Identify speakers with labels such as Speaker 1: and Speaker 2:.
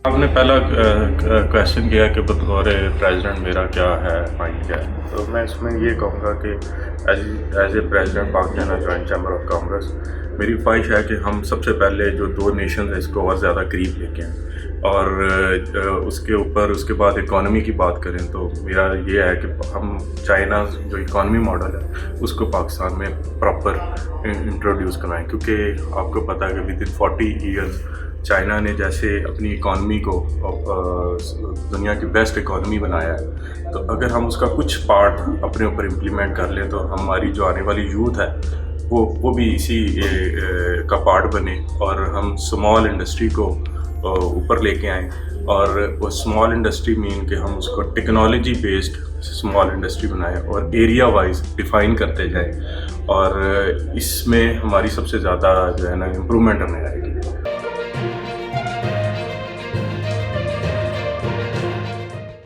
Speaker 1: آپ نے پہلا کویشچن کیا کہ بطور پریزیڈنٹ میرا کیا ہے مائنڈ کیا ہے، تو میں اس میں یہ کہوں گا کہ as a president Pakistan joint chamber of commerce میری خواہش ہے کہ ہم سب سے پہلے جو دو نیشنز ہیں اس کو اور زیادہ قریب لے کے آئیں، اور اس کے اوپر اس کے بعد اکانومی کی بات کریں تو میرا یہ ہے کہ ہم چائنا جو اکانومی ماڈل ہے اس کو پاکستان میں پراپر انٹروڈیوس کروائیں، کیونکہ آپ کو پتہ ہے کہ ود ان 40 ایئرز چائنا نے جیسے اپنی اکانومی کو دنیا کی بیسٹ اکانومی بنایا ہے، تو اگر ہم اس کا کچھ پارٹ اپنے اوپر امپلیمنٹ کر لیں تو ہماری جو آنے والی یوتھ ہے وہ بھی اسی کا پارٹ بنے، اور ہم اسمال انڈسٹری کو اوپر لے کے آئیں، اور وہ اسمال انڈسٹری مین کہ ہم اس کو ٹیکنالوجی بیسڈ اسمال انڈسٹری بنائیں اور ایریا وائز ڈیفائن کرتے جائیں، اور اس میں ہماری سب سے زیادہ جو ہے نا امپرومنٹ ہمیں آئے.